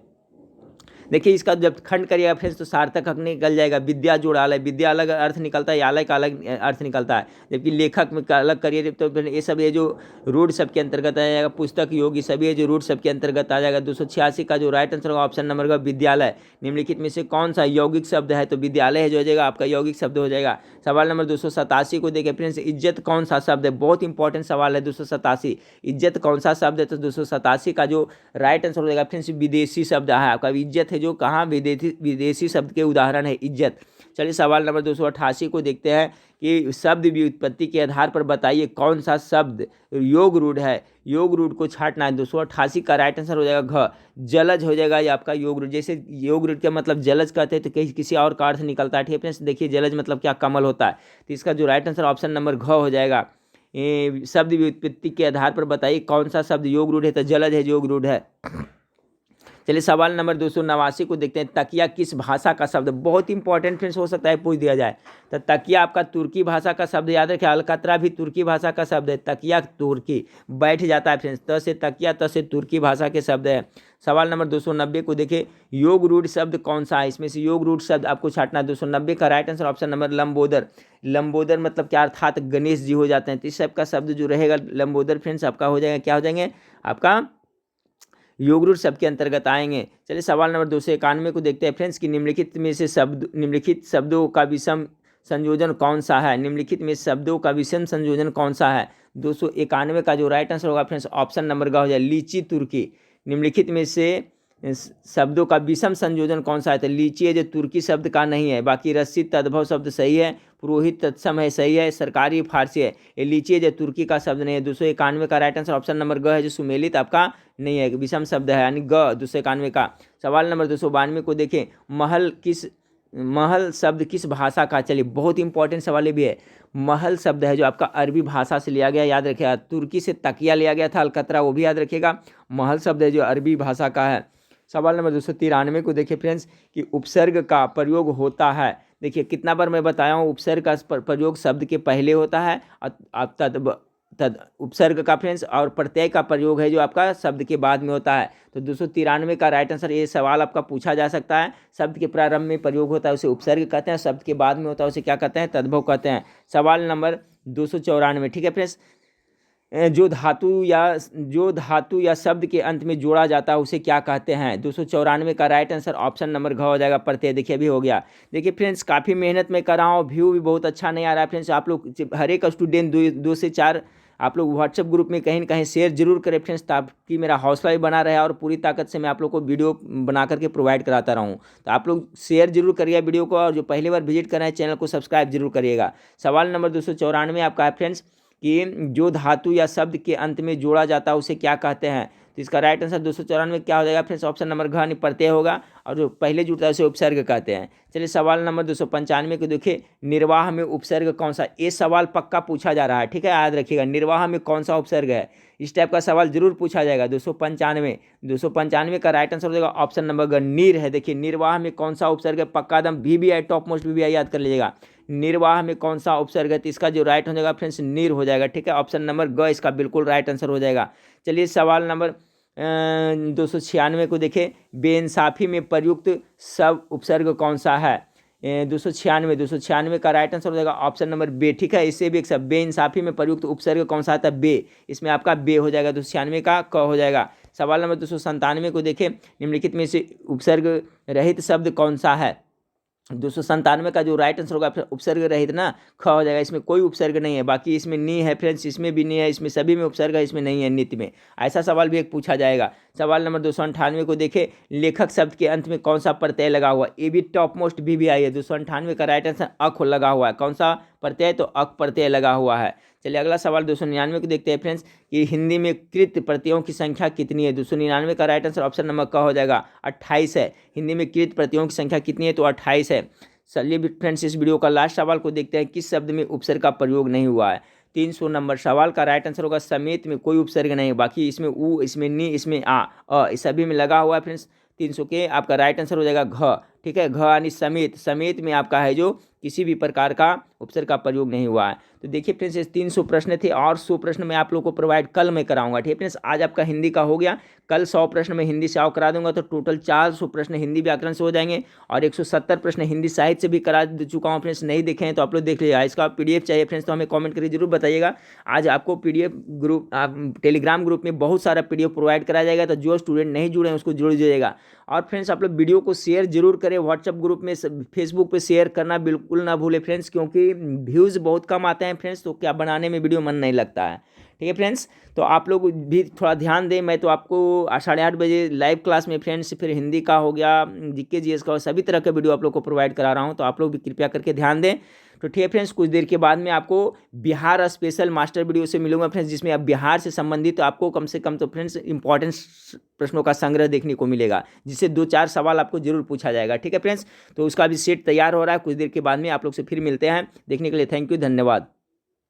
देखिए इसका जब खंड करिएगा फ्रेंड्स तो सार्थक हक निकल जाएगा। विद्या जोड़ालय, विद्या अलग अर्थ निकलता है, आलय का अलग अर्थ निकलता है। जबकि लेखक में अलग करिए तो फिर ये सब ये जो रूढ़ शब्द के अंतर्गत आ जाएगा। पुस्तक, योग, सभी ये जो रूढ़ शब्द के अंतर्गत आ जाएगा। 286 का जो राइट आंसर होगा ऑप्शन नंबर का विद्यालय। निम्नलिखित में से कौन सा यौगिक शब्द है, तो विद्यालय है जो हो जाएगा आपका यौगिक शब्द हो जाएगा। सवाल नंबर 287 को देखिए फ्रेंड्स। इज्जत कौन सा शब्द है, बहुत इंपॉर्टेंट सवाल है। 287 इज्जत कौन सा शब्द है, तो 287 का जो राइट आंसर हो जाएगा फ्रेंड्स विदेशी शब्द है आपका। इज्जत है जो कहाँ, विदेशी शब्द के उदाहरण है इज्जत। चलिए सवाल नंबर 288 को देखते हैं कि शब्द व्युत्पत्ति के आधार पर बताइए कौन सा शब्द योग रूढ़ है। योग रूढ़ को छांटना है। 288 का राइट आंसर हो जाएगा घ। जलज हो जाएगा ये आपका योग रूढ़। जैसे योग रूढ़ का मतलब जलज कहते हैं तो किसी और का अर्थ निकलता है। ठीक है, देखिए जलज मतलब क्या, कमल होता है। तो इसका जो राइट आंसर ऑप्शन नंबर घ हो जाएगा। शब्द व्युत्पत्ति के आधार पर बताइए कौन सा शब्द योग रूढ़ है, तो जलज है योग रूढ़ है। चलिए सवाल नंबर 289 को देखते हैं। तकिया किस भाषा का शब्द, बहुत इंपॉर्टेंट फ्रेंड्स, हो सकता है पूछ दिया जाए। तो तकिया आपका तुर्की भाषा का शब्द, याद रखिए। अलकतरा भी तुर्की भाषा का शब्द है। तकिया तुर्की बैठ जाता है फ्रेंड्स, त से तकिया, त से तुर्की भाषा के शब्द है। सवाल नंबर 290 को देखिए। योग रूढ़ शब्द कौन सा है, इसमें से योग रूढ़ शब्द आपको छांटना है। 290 का right answer option number Lambodar. Lambodar मतलब क्या, अर्थात गणेश जी हो जाते हैं। तो इस सब का शब्द जो रहेगा लंबोदर फ्रेंड्स आपका हो जाएगा, क्या हो जाएंगे आपका योग रूढ़ शब्द के अंतर्गत आएंगे। चलिए सवाल नंबर 291 को देखते हैं फ्रेंड्स कि निम्नलिखित में से निम्नलिखित शब्दों का विषम संयोजन कौन सा है। निम्नलिखित में शब्दों का विषम संयोजन कौन सा है। 291 का जो राइट आंसर होगा फ्रेंड्स ऑप्शन नंबर का हो जाए लीची तुर्की। निम्नलिखित में से शब्दों का विषम संयोजन कौन सा है, तो लीची है जो तुर्की शब्द का नहीं है। बाकी रस्सी तद्भव शब्द सही है, पुरोहित तत्सम है सही है, सरकारी फारसी है। ये लीची है जो तुर्की का शब्द नहीं है। 291 का राइट आंसर ऑप्शन नंबर ग है जो सुमेलित आपका नहीं है, विषम शब्द है यानी ग 291 का। सवाल नंबर 292 को देखें। महल शब्द किस भाषा का, चलिए बहुत इंपॉर्टेंट सवाल भी है। महल शब्द है जो आपका अरबी भाषा से लिया गया, याद रखिएगा। तुर्की से तकिया लिया गया था, अलकतरा, वो भी याद रखिएगा। महल शब्द है जो अरबी भाषा का है। सवाल नंबर 293 को देखिए फ्रेंड्स कि उपसर्ग का प्रयोग होता है। देखिए कितना बार मैं बताया हूँ, उपसर्ग का प्रयोग शब्द के पहले होता है और तद उपसर्ग का फ्रेंड्स और प्रत्यय का प्रयोग है जो आपका शब्द के बाद में होता है। तो 293 का राइट आंसर, ये सवाल आपका पूछा जा सकता है। शब्द के प्रारंभ में प्रयोग होता है उसे उपसर्ग कहते हैं, शब्द के बाद में होता है उसे क्या कहते हैं, तद्भव कहते हैं। सवाल नंबर 294, ठीक है फ्रेंड्स। जो धातु या शब्द के अंत में जोड़ा जाता है उसे क्या कहते हैं। 294 का राइट आंसर ऑप्शन नंबर घ हो जाएगा, प्रत्यय। देखिए अभी हो गया। देखिए फ्रेंड्स काफ़ी मेहनत में कर रहा हूँ, व्यू भी बहुत अच्छा नहीं आ रहा है फ्रेंड्स। आप लोग हर एक स्टूडेंट 2 से 4 आप लोग व्हाट्सएप ग्रुप में कहीं ना कहीं शेयर जरूर करें फ्रेंड्स, ताकि मेरा हौसला भी बना रहे और पूरी ताकत से मैं आप लोग को वीडियो बना करके प्रोवाइड कराता रहूँ। तो आप लोग शेयर जरूर करिए वीडियो को, और जो पहली बार विजिट कर रहे हैं चैनल को सब्सक्राइब जरूर करिएगा। सवाल नंबर 294 आपका है फ्रेंड्स कि जो धातु या शब्द के अंत में जोड़ा जाता है उसे क्या कहते हैं। तो इसका राइट आंसर 294 क्या हो जाएगा फ्रेंड्स, ऑप्शन नंबर घ प्रत्यय होगा, और जो पहले जुड़ता है उसे उपसर्ग कहते हैं। चलिए सवाल नंबर 295 को देखिए, निर्वाह में उपसर्ग कौन सा। ये सवाल पक्का पूछा जा रहा है, ठीक है, याद रखिएगा, निर्वाह में कौन सा उपसर्ग है, इस टाइप का सवाल जरूर पूछा जाएगा। 295 का राइट आंसर हो जाएगा ऑप्शन नंबर ग, नीर है। देखिए निर्वाह में कौन सा उपसर्ग है, पक्का दम VBI, टॉप मोस्ट VBI याद कर लीजिएगा। निर्वाह में कौन सा उपसर्ग है, तो इसका जो राइट हो जाएगा फ्रेंड्स नीर हो जाएगा, ठीक है, ऑप्शन नंबर ग इसका बिल्कुल राइट आंसर हो जाएगा। चलिए सवाल नंबर 296 को देखें, बेइंसाफी में प्रयुक्त सब उपसर्ग कौन सा है। 296 का राइट आंसर हो जाएगा ऑप्शन नंबर बे, ठीक है, इससे भी एक सब, बेइंसाफी में प्रयुक्त उपसर्ग कौन सा आता है, बे, इसमें आपका बे हो जाएगा, 296 का क हो जाएगा। सवाल नंबर 297 को देखें, निम्नलिखित में से उपसर्ग रहित शब्द कौन सा है। 297 का जो राइट आंसर होगा फिर उपसर्ग रहित ना, ख हो जाएगा, इसमें कोई उपसर्ग नहीं है, बाकी इसमें नी है फ्रेंड्स, इसमें भी नी है, इसमें सभी में उपसर्ग है, इसमें नहीं है, नित्य में। ऐसा सवाल भी एक पूछा जाएगा। सवाल नंबर 298 को देखें, लेखक शब्द के अंत में कौन सा प्रत्यय लगा हुआ, ये भी टॉप मोस्ट VBI है। 298 का राइट आंसर अक लगा हुआ है, कौन सा प्रत्यय, तो अक प्रत्यय लगा हुआ है। चलिए अगला सवाल 299 को देखते हैं फ्रेंड्स, कि हिंदी में कृत प्रत्ययों की संख्या कितनी है। 299 का राइट आंसर ऑप्शन नंबर क हो जाएगा, 28 है। हिंदी में कृत प्रत्ययों की संख्या कितनी है, तो 28 है। चलिए फ्रेंड्स इस वीडियो का लास्ट सवाल को देखते हैं, किस शब्द में उपसर्ग का प्रयोग नहीं हुआ है। 300 नंबर सवाल का राइट आंसर होगा समेत में कोई उपसर्ग नहीं है, बाकी इसमें उ, इसमें नी, इसमें आ, इस सभी में लगा हुआ है फ्रेंड्स। 300 के आपका राइट आंसर हो जाएगा घ, ठीक है, घ यानी समेत, समेत में आपका है जो किसी भी प्रकार का उपसर्ग का प्रयोग नहीं हुआ है। तो देखिए फ्रेंड्स ये 300 प्रश्न थे, और 100 प्रश्न मैं आप लोगों को प्रोवाइड कल मैं कराऊंगा, ठीक है फ्रेंड्स। आज आपका हिंदी का हो गया, कल 100 प्रश्न मैं हिंदी से करा दूंगा, तो टोटल 400 प्रश्न हिंदी व्याकरण से हो जाएंगे, और 170 प्रश्न हिंदी साहित्य से भी करा चुका हूँ फ्रेंड्स। नहीं देखे हैं तो आप लोग देख लीजिएगा। इसका PDF चाहिए फ्रेंड्स तो हमें कॉमेंट करके जरूर बताइएगा। आज आपको PDF ग्रुप, टेलीग्राम ग्रुप में बहुत सारा PDF प्रोवाइड कराया जाएगा, तो जो स्टूडेंट नहीं जुड़े हैं उसको जुड़ जाइएगा। और फ्रेंड्स आप लोग वीडियो को शेयर जरूर करें, व्हाट्सएप ग्रुप में, फेसबुक पे शेयर करना बिल्कुल ना भूलें फ्रेंड्स, क्योंकि व्यूज़ बहुत कम आते हैं फ्रेंड्स, तो क्या बनाने में वीडियो मन नहीं लगता है, ठीक है फ्रेंड्स। तो आप लोग भी थोड़ा ध्यान दें। मैं तो आपको 8:30 बजे लाइव क्लास में फ्रेंड्स, फिर हिंदी का हो गया, GK GS का, सभी तरह के वीडियो आप लोग को प्रोवाइड करा रहा हूँ, तो आप लोग भी कृपया करके ध्यान दें। तो ठीक है फ्रेंड्स, कुछ देर के बाद में आपको बिहार स्पेशल मास्टर वीडियो से मिलूंगा फ्रेंड्स, जिसमें आप बिहार से संबंधित आपको कम से कम तो फ्रेंड्स इंपॉर्टेंट प्रश्नों का संग्रह देखने को मिलेगा, जिससे 2-4 सवाल आपको जरूर पूछा जाएगा, ठीक है फ्रेंड्स। तो उसका भी सेट तैयार हो रहा है, कुछ देर के बाद में आप लोग से फिर मिलते हैं। देखने के लिए थैंक यू, धन्यवाद।